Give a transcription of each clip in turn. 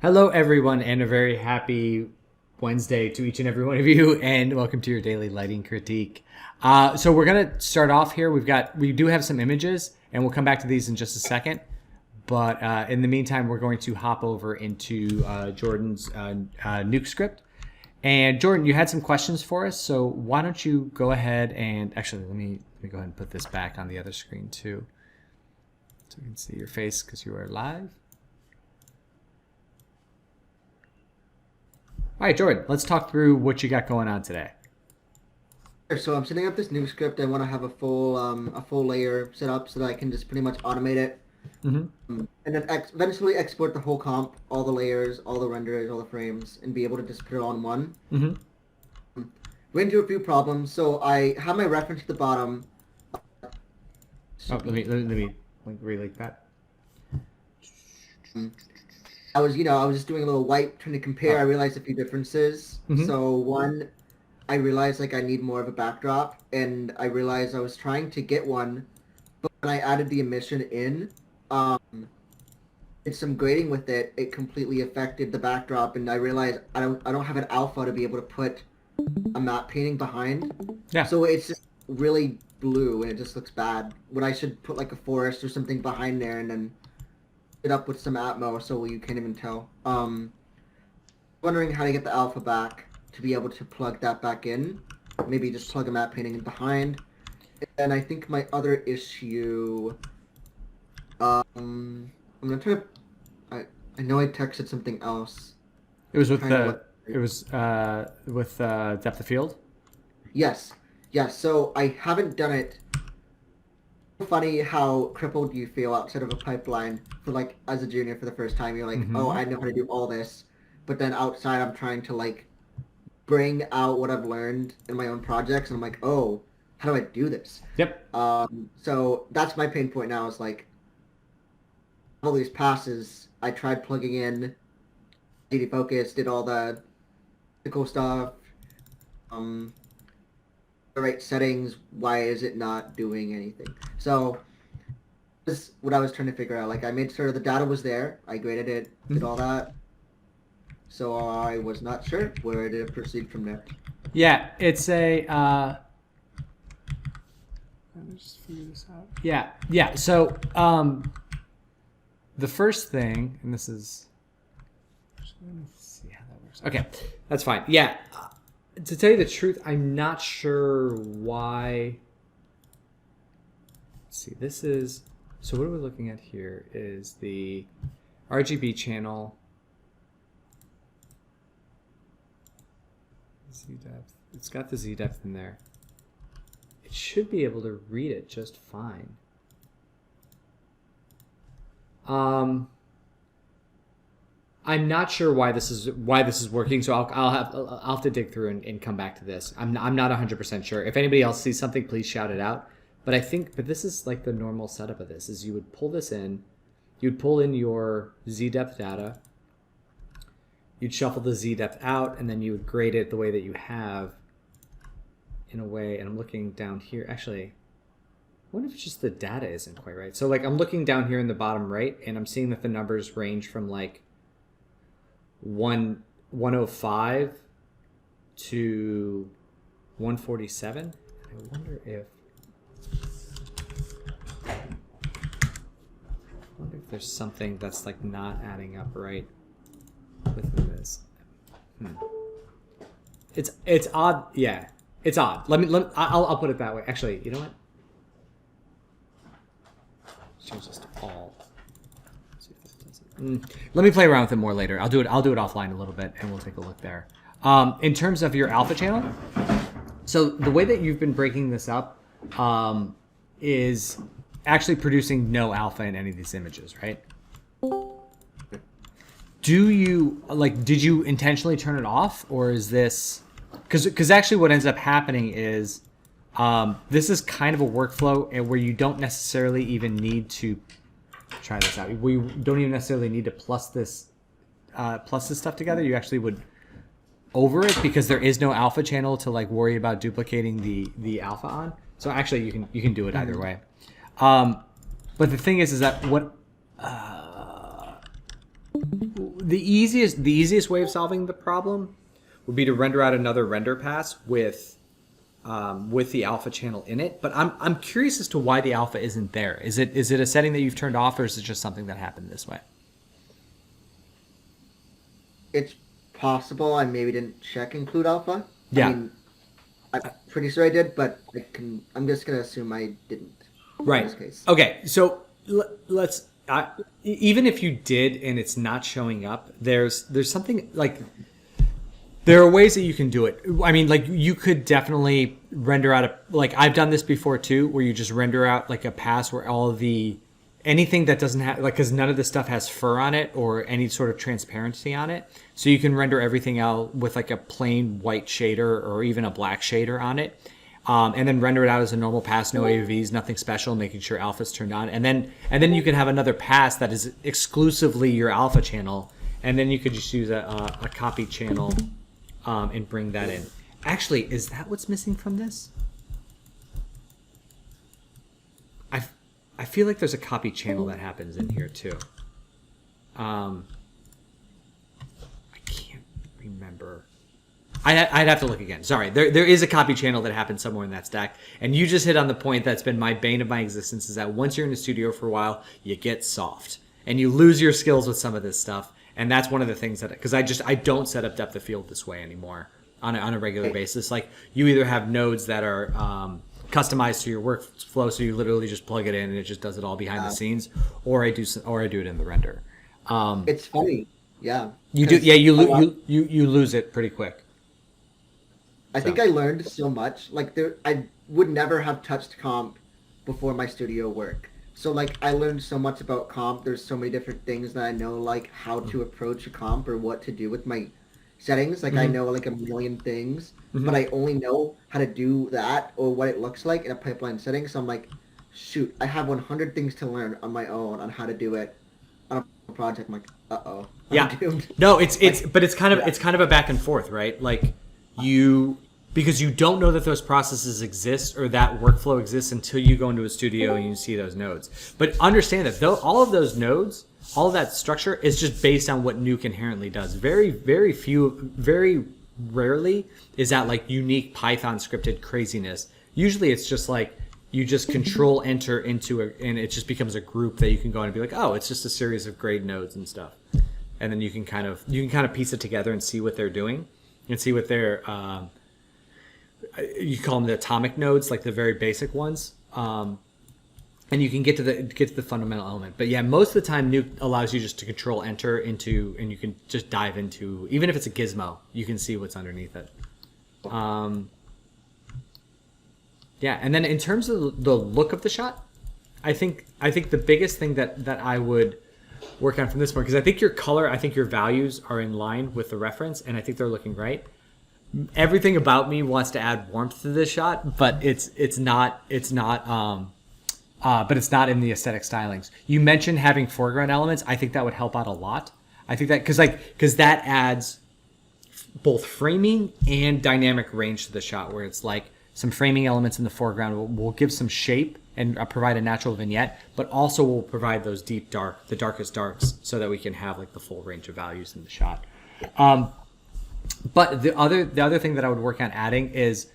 Hello, everyone, and a very happy Wednesday to each and every one of you, and welcome to your daily lighting critique. So we're gonna start off here. We do have some images, and we'll come back to these in just a second. But in the meantime, we're going to hop over into Jordan's Nuke script. And Jordan, you had some questions for us, so why don't you go ahead and actually let me go ahead and put this back on the other screen too, so we can see your face because you are live. All right, Jordan, let's talk through what you got going on today. So I'm setting up this new script. I want to have a full layer set up so that I can just pretty much automate it, and then eventually export the whole comp, all the layers, all the renders, all the frames, and be able to just put it all in one. We're into a few problems. So I have my reference at the bottom. Oh, let me relink that. I was just doing a little wipe, trying to compare. I realized a few differences. So one, I realized like I need more of a backdrop, and I realized I was trying to get one, but when I added the emission in, did some grading with it, it completely affected the backdrop, and I realized I don't have an alpha to be able to put a matte painting behind. Yeah. So it's just really blue, and it just looks bad. When I should put like a forest or something behind there, and then it up with some Atmo so you can't even tell. Wondering how to get the alpha back to be able to plug that back in. Maybe just plug a matte painting in behind. And I think my other issue, I'm gonna try to. I know I texted something else. It was with depth of field. Yes. So I haven't done it. Funny how crippled you feel outside of a pipeline for like as a junior for the first time. You're like, oh, I know how to do all this, but then outside I'm trying to like bring out what I've learned in my own projects, and I'm like, oh, how do I do this? Yep. So that's my pain point now. Is like all these passes. I tried plugging in DD Focus, did all the cool stuff. The right settings, why is it not doing anything? So this is what I was trying to figure out. Like I made sure the data was there, I graded it, did all that. So I was not sure where to proceed from there. Yeah, it's a let me just figure this out. Yeah. So the first thing, and this is, let me see how that works. Okay, that's fine. Yeah. To tell you the truth, I'm not sure why. Let's see, this is, so what are we looking at here is the RGB channel. Z depth. It's got the Z depth in there. It should be able to read it just fine. I'm not sure why this is working, so I'll have to dig through and come back to this. I'm not 100% sure. If anybody else sees something, please shout it out. But this is like the normal setup of this: is you would pull this in, you'd pull in your Z depth data, you'd shuffle the Z depth out, and then you would grade it the way that you have. In a way, and I'm looking down here. Actually, I wonder if it's just the data isn't quite right. So like I'm looking down here in the bottom right, and I'm seeing that the numbers range from like 105 to 147. I wonder if there's something that's like not adding up right with this. It's odd. Yeah, it's odd. I'll put it that way. Actually, you know what? Let's change this to all. Let me play around with it more later. I'll do it offline a little bit, and we'll take a look there. In terms of your alpha channel, so the way that you've been breaking this up is actually producing no alpha in any of these images, right? Did you intentionally turn it off, or is this because actually what ends up happening is this is kind of a workflow where you don't necessarily even need to try this out. We don't even necessarily need to plus this stuff together. You actually would over it because there is no alpha channel to like worry about duplicating the alpha on. So actually you can do it either way. But the thing is that what easiest way of solving the problem would be to render out another render pass with the alpha channel in it. But I'm curious as to why the alpha isn't there. Is it a setting that you've turned off, or is it just something that happened this way? It's possible I maybe didn't check include alpha. Yeah. I mean, I'm pretty sure I did, but I'm just gonna assume I didn't. Right. In this case. Okay. So let's. Even if you did and it's not showing up, there's something like. There are ways that you can do it. I mean, like, you could definitely render out like, I've done this before too, where you just render out like a pass where anything that doesn't have, like, because none of this stuff has fur on it or any sort of transparency on it. So you can render everything out with like a plain white shader or even a black shader on it. And then render it out as a normal pass, no AUVs, nothing special, making sure alpha's turned on. And then you can have another pass that is exclusively your alpha channel. And then you could just use a copy channel and bring that in. Actually, is that what's missing from this? I feel like there's a copy channel that happens in here too. I can't remember. I'd have to look again. Sorry, there is a copy channel that happens somewhere in that stack, and you just hit on the point that's been my bane of my existence, is that once you're in the studio for a while, you get soft and you lose your skills with some of this stuff. And that's one of the things that, because I don't set up depth of field this way anymore on a regular basis. Like, you either have nodes that are customized to your workflow, so you literally just plug it in and it just does it all behind the scenes, or I do it in the render. It's funny, yeah. You do, yeah. You lose it pretty quick. I think I learned so much. Like, I would never have touched comp before my studio work. So, like, I learned so much about comp. There's so many different things that I know, like, how to approach a comp or what to do with my settings. Like, I know, like, a million things, but I only know how to do that or what it looks like in a pipeline setting. So I'm like, shoot, I have 100 things to learn on my own on how to do it on a project. I'm like, uh-oh. Yeah. Doomed. No, it's kind of a back and forth, right? Like, because you don't know that those processes exist or that workflow exists until you go into a studio and you see those nodes. But understand that all of those nodes, all of that structure is just based on what Nuke inherently does. Very rarely is that like unique Python scripted craziness. Usually it's just like you just control enter into and it just becomes a group that you can go in and be like, oh, it's just a series of grade nodes and stuff. And then you can kind of piece it together and see what they're doing and see what they're you call them the atomic nodes, like the very basic ones, and you can get to the fundamental element. But yeah, most of the time Nuke allows you just to control enter into, and you can just dive into, even if it's a gizmo, you can see what's underneath it. Yeah, and then in terms of the look of the shot, I think the biggest thing that I would work on from this point, because I think your color, I think your values are in line with the reference, and I think they're looking right. Everything about me wants to add warmth to this shot, but it's not in the aesthetic stylings. You mentioned having foreground elements. I think that would help out a lot. I think that because that adds both framing and dynamic range to the shot, where it's like some framing elements in the foreground will give some shape and provide a natural vignette, but also will provide those the darkest darks, so that we can have like the full range of values in the shot. But the other thing that I would work on adding is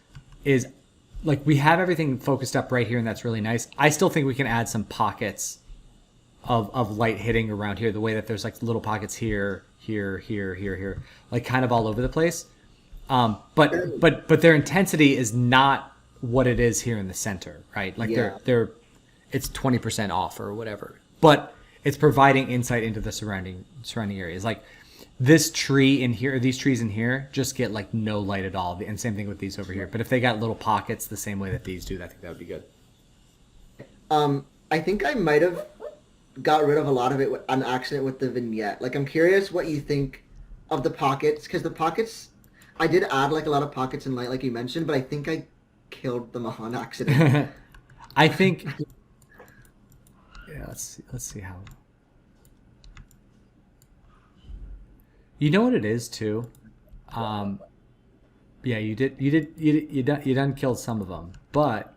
like, we have everything focused up right here, and that's really nice. I still think we can add some pockets of light hitting around here, the way that there's like little pockets here, like kind of all over the place. But their intensity is not what it is here in the center, right? Like, they're it's 20% off or whatever, but it's providing insight into the surrounding areas. Like, this tree in here, these trees in here, just get like no light at all. And same thing with these over here. But if they got little pockets the same way that these do, I think that would be good. I think I might have got rid of a lot of it on accident with the vignette. Like, I'm curious what you think of the pockets, because the pockets, I did add like a lot of pockets in light, like you mentioned, but I think I killed them on accident. I think. Yeah, let's see how. You know what it is too. Yeah, you done killed some of them, but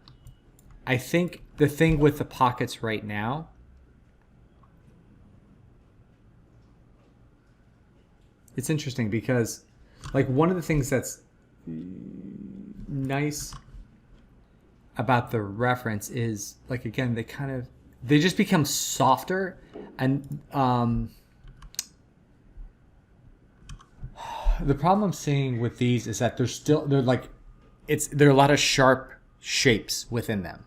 I think the thing with the pockets right now It's interesting because, like, one of the things that's nice about the reference is, like, again, they just become softer, and the problem I'm seeing with these is that there are a lot of sharp shapes within them,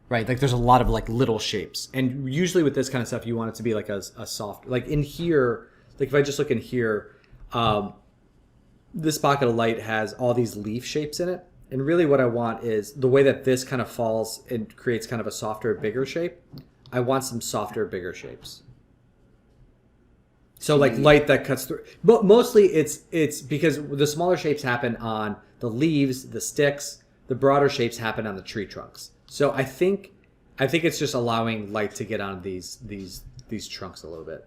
right? Like there's a lot of like little shapes, and usually with this kind of stuff, you want it to be like a soft, like in here, like if I just look in here, this pocket of light has all these leaf shapes in it, and really what I want is the way that this kind of falls and creates kind of a softer, bigger shape. I want some softer, bigger shapes. So like light that cuts through, but mostly it's because the smaller shapes happen on the leaves, the sticks. The broader shapes happen on the tree trunks. So I think it's just allowing light to get on these trunks a little bit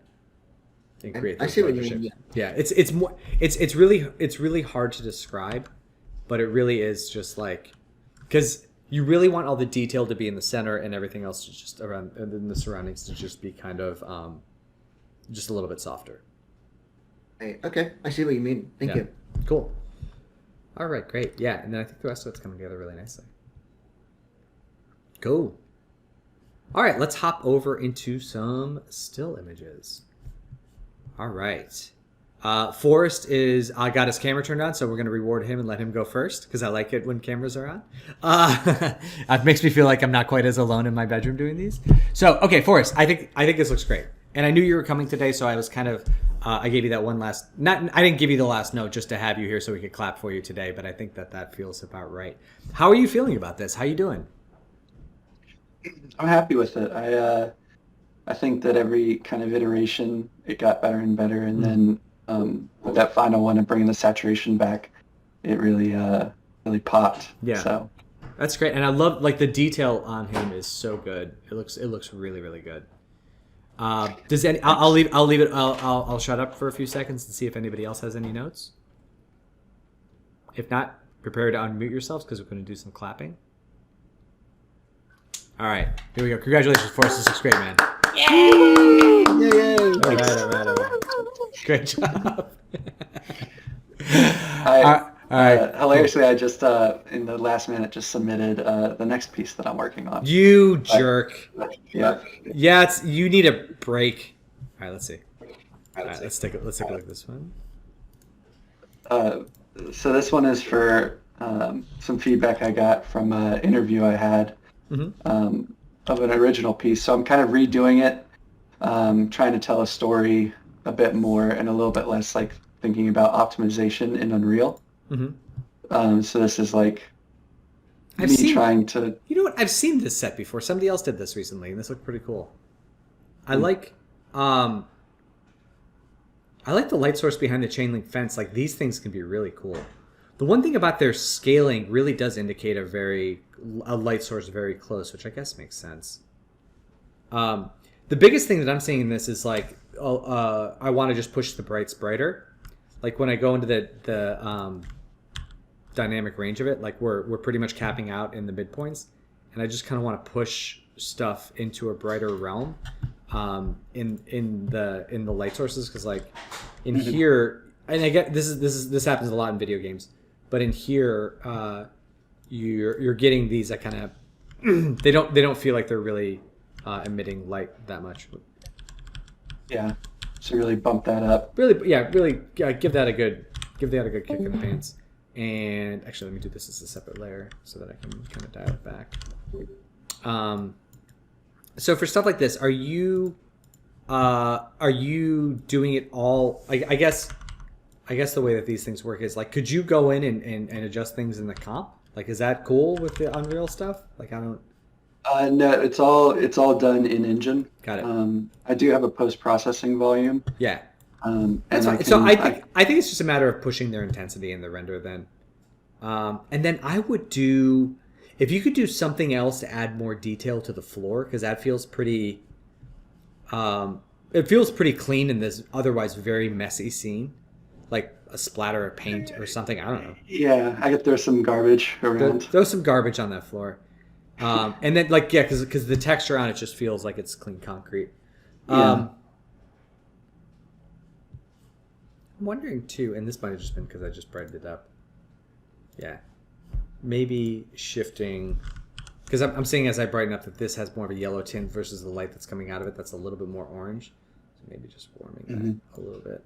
and create. I see what you mean. Yeah, it's really hard to describe, but it really is just like, because you really want all the detail to be in the center and everything else to just around, and then the surroundings to just be kind of just a little bit softer. Okay, I see what you mean. Thank you. Cool. All right, great. Yeah, and then I think the rest of it's coming together really nicely. Cool. All right, let's hop over into some still images. All right. Forrest got his camera turned on, so we're going to reward him and let him go first because I like it when cameras are on. It makes me feel like I'm not quite as alone in my bedroom doing these. So, okay, Forrest, I think this looks great. And I knew you were coming today, so I was kind of, I gave you that one last, I didn't give you the last note just to have you here so we could clap for you today, but I think that feels about right. How are you feeling about this? How are you doing? I'm happy with it. I think that every kind of iteration, it got better and better, and then with that final one and bringing the saturation back, it really popped. Yeah. So that's great, and I love like the detail on him is so good. It looks really, really good. I'll leave it. I'll shut up for a few seconds and see if anybody else has any notes. If not, prepare to unmute yourselves because we're going to do some clapping. All right, here we go. Congratulations, Forrest. This looks great, man. Yay! Yay! All right. Great job. All right. Hilariously, I just in the last minute just submitted the next piece that I'm working on. You jerk. Yeah. Yeah, you need a break. All right, let's see. All right, let's take a look at this one. So this one is for some feedback I got from an interview I had of an original piece. So I'm kind of redoing it, trying to tell a story a bit more and a little bit less like thinking about optimization in Unreal. So this is like trying to... You know what? I've seen this set before. Somebody else did this recently, and this looked pretty cool. I like the light source behind the chain link fence. Like, these things can be really cool. The one thing about their scaling really does indicate a light source very close, which I guess makes sense. The biggest thing that I'm seeing in this is like, I want to just push the brights brighter. Like when I go into the dynamic range of it, like we're pretty much capping out in the midpoints, and I just kind of want to push stuff into a brighter realm in the light sources, because like in here, and I get this happens a lot in video games, but in here you're getting these that kind of they don't feel like they're really emitting light that much. Yeah. So really bump that up. Really give that a good kick in the pants. And actually, let me do this as a separate layer so that I can kind of dial it back. So for stuff like this, are you doing it all? I guess the way that these things work is like, could you go in and adjust things in the comp? Like, is that cool with the Unreal stuff? Like, I don't. No, it's all done in Engine. Got it. I do have a post-processing volume. Yeah. That's fine. So I think it's just a matter of pushing their intensity in the render then. And then I would do, if you could do something else to add more detail to the floor, because that feels pretty, it feels pretty clean in this otherwise very messy scene, like a splatter of paint or something. I don't know. Yeah, I could throw some garbage around. Throw some garbage on that floor. And then like, yeah, because the texture on it just feels like it's clean concrete. wondering too, and this might have just been because I just brightened it up. Yeah, maybe shifting, because I'm seeing as I brighten up that this has more of a yellow tint versus the light that's coming out of it that's a little bit more orange. So maybe just warming that a little bit.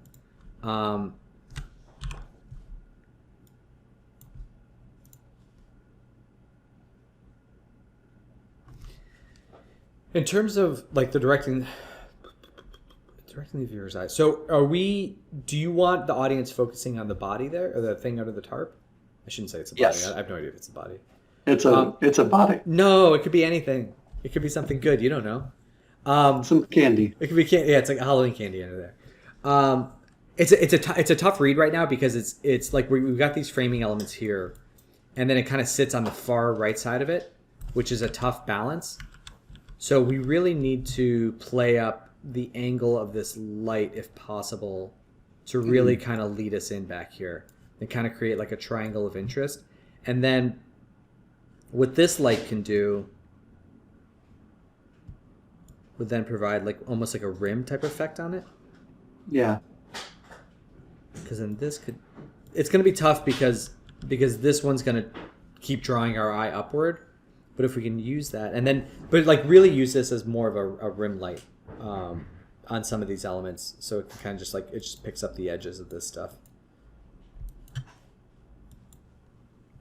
In terms of like the directing the viewer's eyes. So do you want the audience focusing on the body there or the thing under the tarp? I shouldn't say it's a body. Yes. I have no idea if it's a body. It's a body. No, it could be anything. It could be something good. You don't know. Some candy. It could be candy. Yeah, it's like a Halloween candy under there. It's a tough read right now because it's like we've got these framing elements here, and then it kind of sits on the far right side of it, which is a tough balance. So we really need to play up the angle of this light if possible to really kind of lead us in back here and kind of create like a triangle of interest. And then what this light can do would then provide like almost like a rim type effect on it. Yeah. Because then it's going to be tough because this one's going to keep drawing our eye upward. But if we can use that but like really use this as more of a rim light on some of these elements, so it can kind of just like it just picks up the edges of this stuff.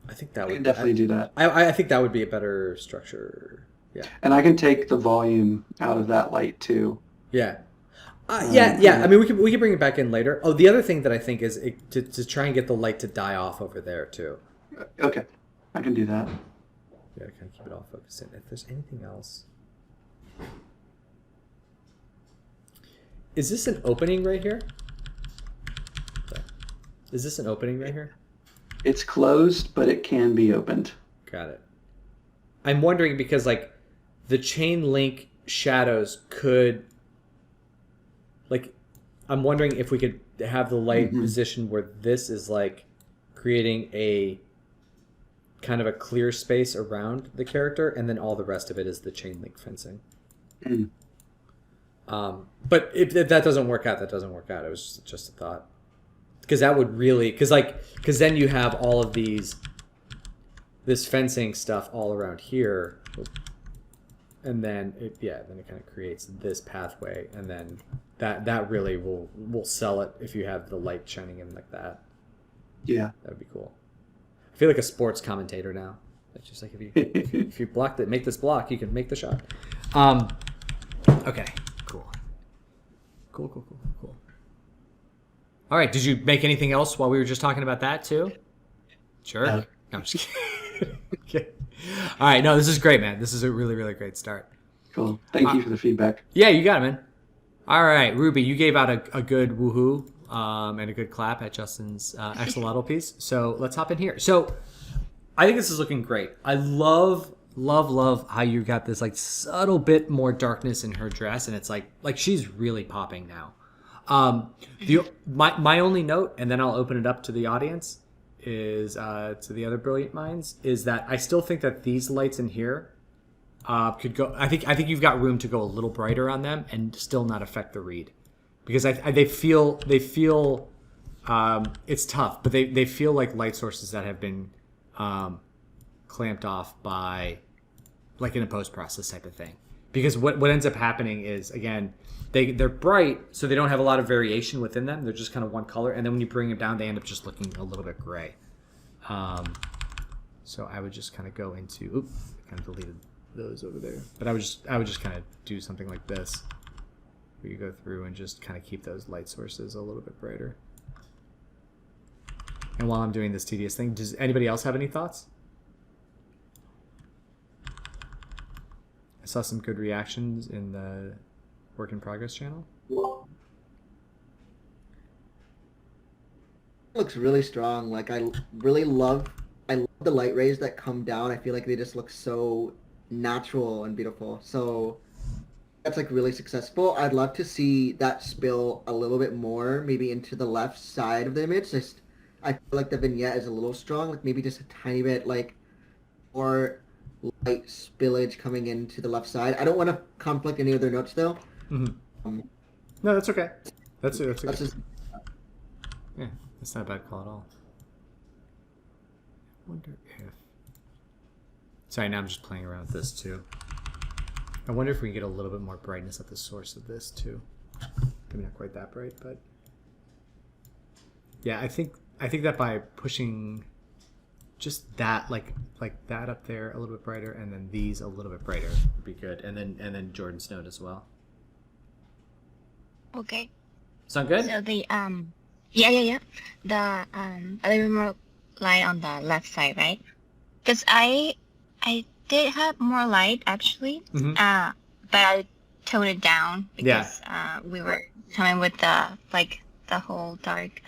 I think that would definitely do that. I think that would be a better structure. Yeah. And I can take the volume out of that light too. Yeah. Yeah. I mean, we can bring it back in later. Oh, the other thing that I think is to try and get the light to die off over there too. Okay, I can do that. Yeah, kind of keep it all focused in. If there's anything else. Is this an opening right here? Is this an opening right here? It's closed, but it can be opened. Got it. I'm wondering because like the chain link shadows could like I'm wondering if we could have the light position where this is like creating a kind of a clear space around the character, and then all the rest of it is the chain link fencing. But if that doesn't work out, that doesn't work out. It was just a thought, because that would really because then you have all of this fencing stuff all around here, and then it kind of creates this pathway, and then that really will sell it if you have the light shining in like that. Yeah, that would be cool. I feel like a sports commentator now. It's just like if you block it, make this block, you can make the shot. Okay, cool. All right, did you make anything else while we were just talking about that too? Sure. No, I'm just kidding. Okay. All right, no, this is great, man. This is a really, really great start. Cool. Thank you for the feedback. Yeah, you got it, man. All right, Ruby, you gave out a good woohoo. And a good clap at Justin's axolotl piece. So let's hop in here. So I think this is looking great. I love how you got this like subtle bit more darkness in her dress, and it's like she's really popping now. My only note, and then I'll open it up to the audience, is to the other brilliant minds, is that I still think that these lights in here could go. I think you've got room to go a little brighter on them and still not affect the read. Because they feel it's tough, but they feel like light sources that have been clamped off by like in a post-process type of thing. Because what ends up happening is, again, they're bright, so they don't have a lot of variation within them. They're just kind of one color, and then when you bring them down, they end up just looking a little bit gray. So I would just kind of go into, I kind of deleted those over there, but I would just kind of do something like this. Where you go through and just kind of keep those light sources a little bit brighter. And while I'm doing this tedious thing, does anybody else have any thoughts? I saw some good reactions in the Work in Progress channel. It looks really strong. Like I love the light rays that come down. I feel like they just look so natural and beautiful. So that's like really successful. I'd love to see that spill a little bit more, maybe into the left side of the image. I feel like the vignette is a little strong, like maybe just a tiny bit like more light spillage coming into the left side. I don't want to conflict any other notes though. No, that's okay. That's it. Just, Yeah, that's not a bad call at all. I wonder if... Sorry, now I'm just playing around with this too. I wonder if we can get a little bit more brightness at the source of this too. Maybe not quite that bright, but... Yeah, I think that by pushing just that, like that up there a little bit brighter, and then these a little bit brighter would be good. And then Jordan's note as well. Okay. Sound good? So the yeah. The a little more light on the left side, right? Because I did have more light actually, Mm-hmm. but I toned it down because we were coming with the whole dark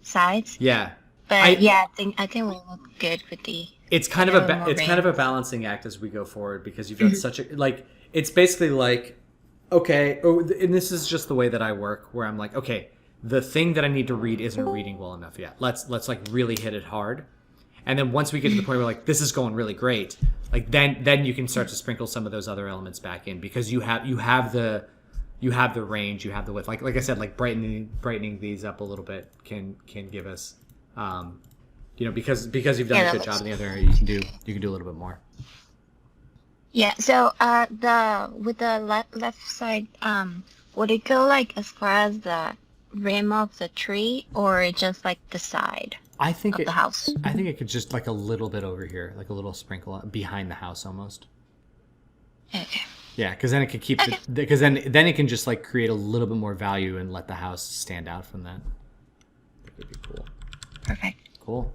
sides. Yeah. But I think we'll look good with the. It's kind of a balancing act as we go forward, because you've got such a, like, it's basically like, okay, and this is just the way that I work, where I'm like, okay, the thing that I need to read isn't reading well enough yet. Let's like really hit it hard. And then once we get to the point where like this is going really great, like then you can start to sprinkle some of those other elements back in, because you have the range, you have the width. Like I said, like brightening these up a little bit can give us, because you've done a good job in the other area, you can do a little bit more. Yeah. So with the left side, would it go like as far as the rim of the tree, or just like the side? I think the house. I think it could just like a little bit over here, like a little sprinkle behind the house almost. Okay. Yeah, because then it could keep because then it can just like create a little bit more value and let the house stand out from that. That could be cool. Perfect. Cool.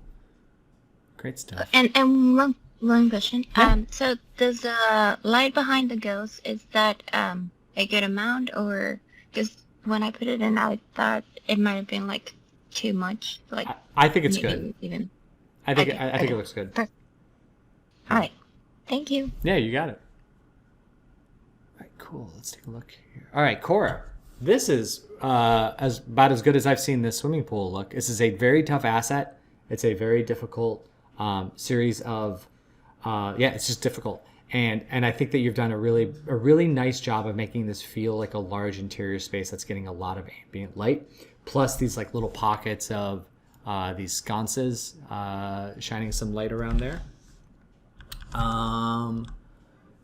Great stuff. And one question. Yeah. So does the light behind the ghost, is that a good amount, or because when I put it in, I thought it might have been like too much. Like I think it's good. Even. I think it looks good. Perfect. All right. Thank you. Yeah, you got it. All right, cool. Let's take a look here. All right, Cora. This is about as good as I've seen this swimming pool look. This is a very tough asset. It's a very difficult series of it's just difficult. And I think that you've done a really nice job of making this feel like a large interior space that's getting a lot of ambient light, plus these like little pockets of these sconces shining some light around there.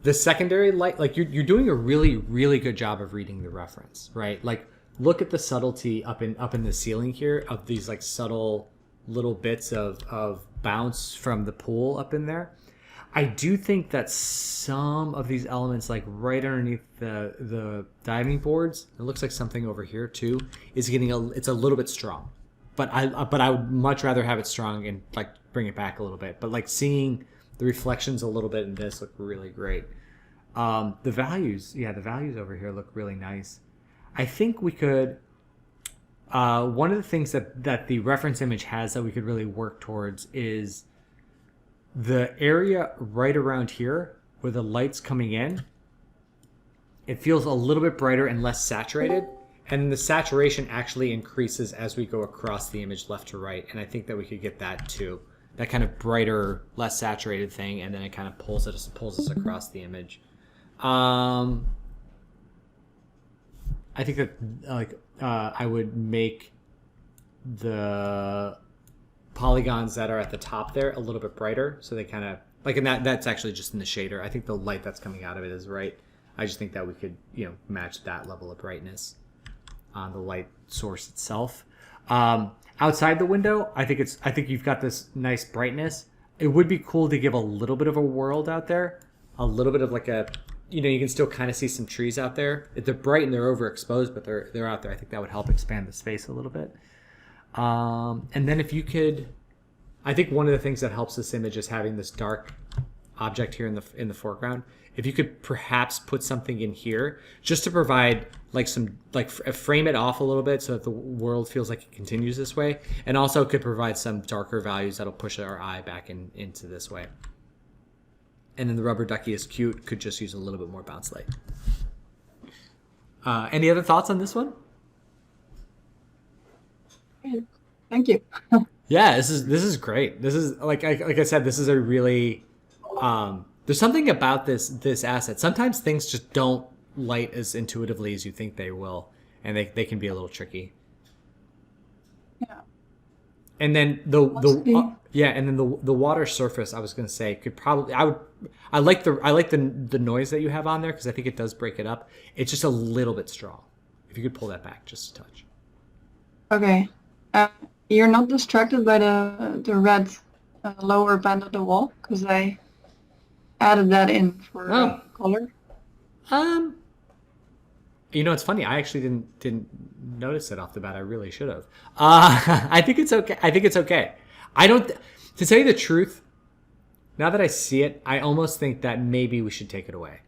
The secondary light, like you're doing a really, really good job of reading the reference, right? Like look at the subtlety up in the ceiling here of these like subtle little bits of bounce from the pool up in there. I do think that some of these elements, like right underneath the diving boards, it looks like something over here too, is it's a little bit strong. But I would much rather have it strong and like bring it back a little bit. But like seeing the reflections a little bit in this look really great. The values over here look really nice. I think we could, one of the things that the reference image has that we could really work towards is the area right around here where the light's coming in. It feels a little bit brighter and less saturated. And the saturation actually increases as we go across the image left to right. And I think that we could get that too. That kind of brighter, less saturated thing, and then it kind of pulls us across the image. I think that I would make the polygons that are at the top there a little bit brighter, so they kind of like, and that's actually just in the shader. I think the light that's coming out of it is right. I just think that we could match that level of brightness on the light source itself. Outside the window, I think you've got this nice brightness. It would be cool to give a little bit of a world out there, a little bit of like a, you can still kind of see some trees out there. They're bright and they're overexposed, but they're out there. I think that would help expand the space a little bit. And then if you could, I think one of the things that helps this image is having this dark object here in the foreground. If you could perhaps put something in here just to provide like some, like frame it off a little bit so that the world feels like it continues this way, and also could provide some darker values that'll push our eye back into this way. And then the rubber ducky is cute, could just use a little bit more bounce light. Any other thoughts on this one? Thank you. Yeah, this is great. This is like I said, this is a really there's something about this asset. Sometimes things just don't light as intuitively as you think they will, and they can be a little tricky. Yeah. And then the water surface, I was gonna say, could probably I like the noise that you have on there because I think it does break it up. It's just a little bit strong. If you could pull that back just a touch. Okay. You're not distracted by the red lower band of the wall because I added that in for color. You know, it's funny. I actually didn't notice it off the bat. I really should have. I think it's okay. I don't. To tell you the truth, now that I see it, I almost think that maybe we should take it away.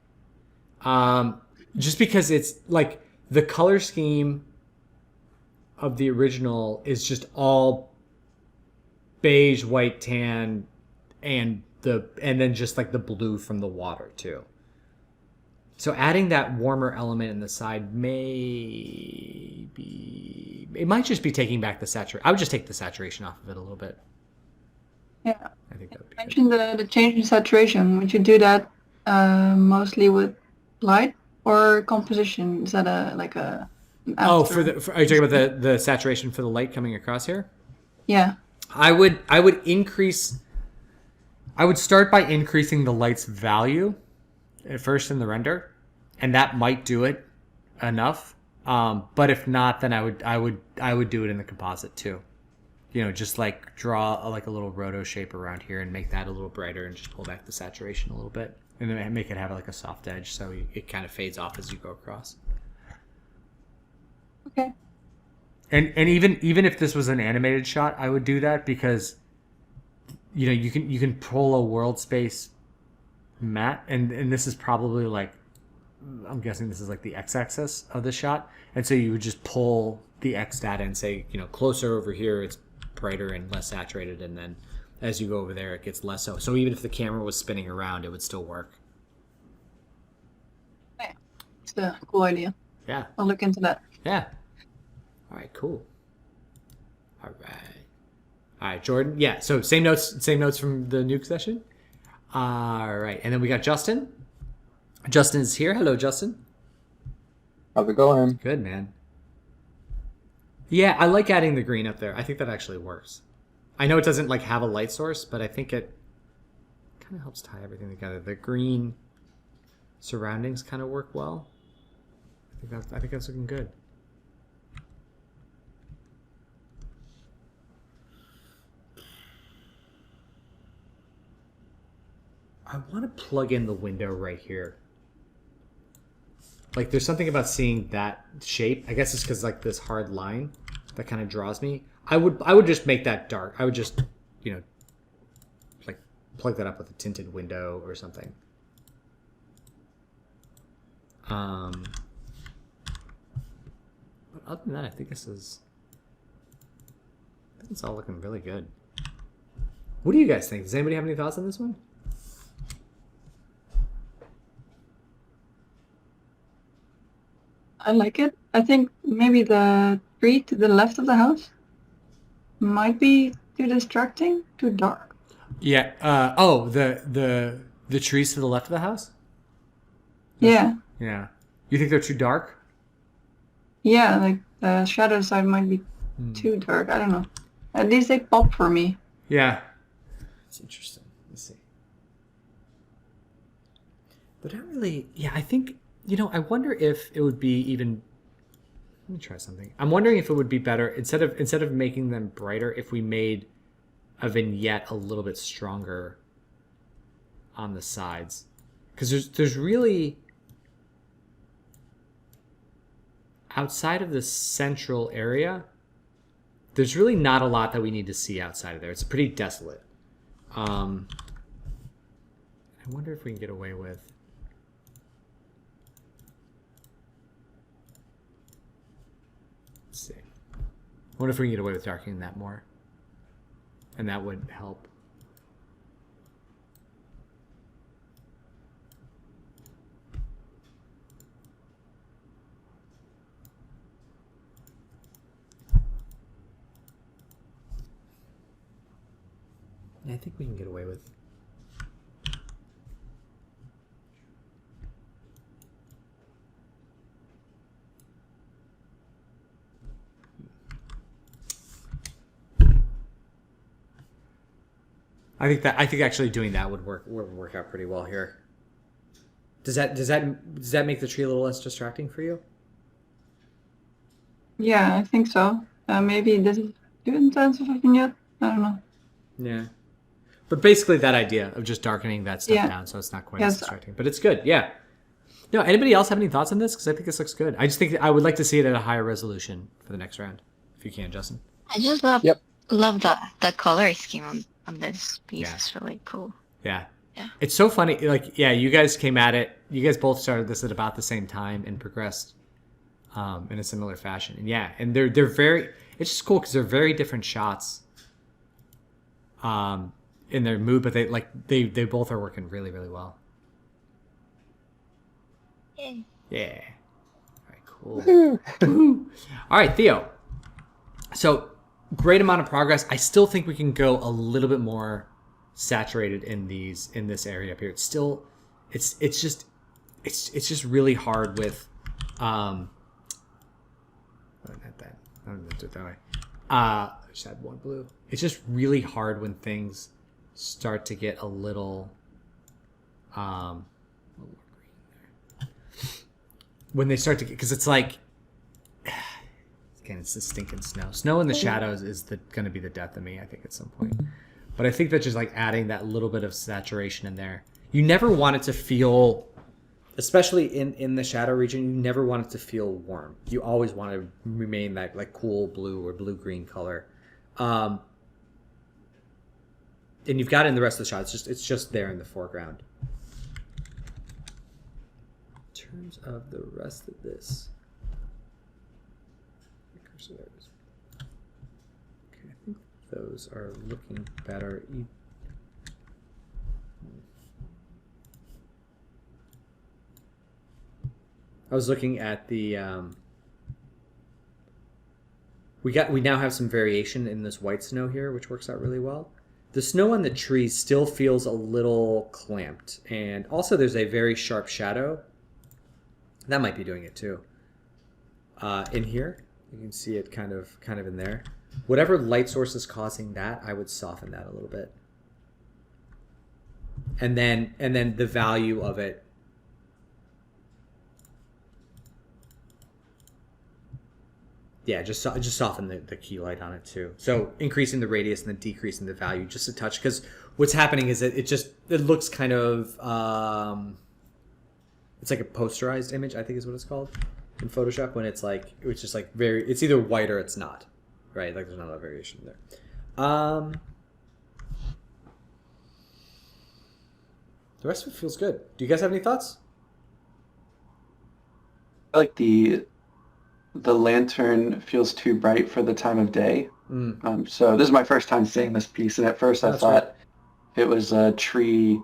Just because it's like the color scheme of the original is just all beige, white, tan, and then just like the blue from the water too. So adding that warmer element in the side it might just be taking back the saturation. I would just take the saturation off of it a little bit. Yeah. I think that would be Mention the change in saturation. Would you do that mostly with light or composition? Is that a? Oh, are you talking about the saturation for the light coming across here? Yeah. I would increase. I would start by increasing the light's value at first in the render, and that might do it enough. But if not, then I would do it in the composite too. You know, just like draw a little roto shape around here and make that a little brighter, and just pull back the saturation a little bit, and then make it have like a soft edge, so it kind of fades off as you go across. Okay. And even if this was an animated shot, I would do that because, you know, you can pull a world space matte, and this is probably like, I'm guessing this is like the x-axis of the shot, and so you would just pull the x data and say, you know, closer over here it's brighter and less saturated, and then as you go over there it gets less so. So even if the camera was spinning around, it would still work. Yeah, it's a cool idea. Yeah. I'll look into that. Yeah. All right, cool. All right, Jordan. Yeah, so same notes from the Nuke session. All right, and then we got Justin. Justin is here. Hello, Justin. How's it going? Good, man. Yeah, I like adding the green up there. I think that actually works. I know it doesn't like have a light source, but I think it kind of helps tie everything together. The green surroundings kind of work well. I think that's looking good. I want to plug in the window right here. Like, there's something about seeing that shape. I guess it's because like this hard line that kind of draws me. I would just make that dark. I would just, you know, like plug that up with a tinted window or something. But other than that, I think it's all looking really good. What do you guys think? Does anybody have any thoughts on this one? I like it. I think maybe the tree to the left of the house might be too distracting, too dark. Yeah. The trees to the left of the house? Yeah. Yeah. You think they're too dark? Yeah, like the shadow side might be too dark. I don't know. At least they pop for me. Yeah. That's interesting. Let's see. But I really, yeah, I think, you know, I wonder if it would be even, let me try something. I'm wondering if it would be better, instead of making them brighter, if we made a vignette a little bit stronger on the sides. Because there's really, outside of the central area, there's really not a lot that we need to see outside of there. It's pretty desolate. I wonder if we can get away with... Let's see. I wonder if we can get away with darkening that more. And that would help. I think we can get away with... I think actually doing that would work out pretty well here. Does that make the tree a little less distracting for you? Yeah, I think so. Maybe this is too intense if I can yet. I don't know. Yeah. But basically that idea of just darkening that stuff down so it's not quite as distracting. But it's good, yeah. No, anybody else have any thoughts on this? Because I think this looks good. I just think I would like to see it at a higher resolution for the next round, if you can, Justin. I just love the color scheme on this piece. It's really cool. Yeah. Yeah. It's so funny. Like, yeah, you guys came at it. You guys both started this at about the same time and progressed in a similar fashion. And yeah, and they're very. It's just cool because they're very different shots. In their mood, but they both are working really, really well. Yay. Yeah. All right, cool. Woo. All right, Theo. So great amount of progress. I still think we can go a little bit more saturated in this area up here. It's still, it's just really hard with, not that. I don't do it that way. I just had one blue. It's just really hard when things start to get a little more green there. When they start to get, because it's like, again, it's the stinking snow. Snow in the shadows is going to be the death of me, I think, at some point. But I think that just like adding that little bit of saturation in there. You never want it to feel, especially in the shadow region, you never want it to feel warm. You always want to remain that like cool blue or blue-green color. And you've got it in the rest of the shot. It's just there in the foreground. In terms of the rest of this, okay, I think those are looking better. I was looking at the. We now have some variation in this white snow here, which works out really well. The snow on the trees still feels a little clamped, and also there's a very sharp shadow. That might be doing it too. In here, you can see it kind of in there. Whatever light source is causing that, I would soften that a little bit. And then the value of it. Yeah, just soften the key light on it too. So increasing the radius and then decreasing the value just a touch, because what's happening is it looks kind of it's like a posterized image, I think is what it's called in Photoshop, when it's just like it's either white or it's not, right? Like there's not a lot of variation there. The rest of it feels good. Do you guys have any thoughts? I like the lantern feels too bright for the time of day. So this is my first time seeing this piece, and at first I thought it was a tree,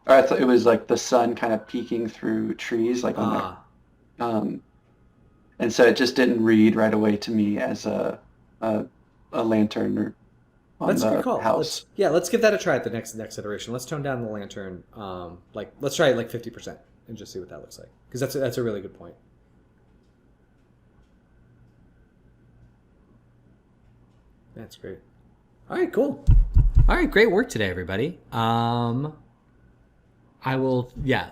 or I thought it was like the sun kind of peeking through trees, like and so it just didn't read right away to me as a lantern or on That's a the good call. house. Let's give that a try at the next iteration. Let's tone down the lantern. Let's try it like 50% and just see what that looks like, because that's a really good point. That's great. All right, cool. All right, great work today, everybody. I'm going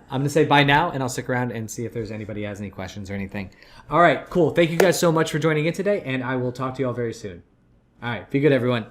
to say bye now, and I'll stick around and see if there's anybody who has any questions or anything. All right, cool. Thank you guys so much for joining in today, and I will talk to you all very soon. All right, be good, everyone.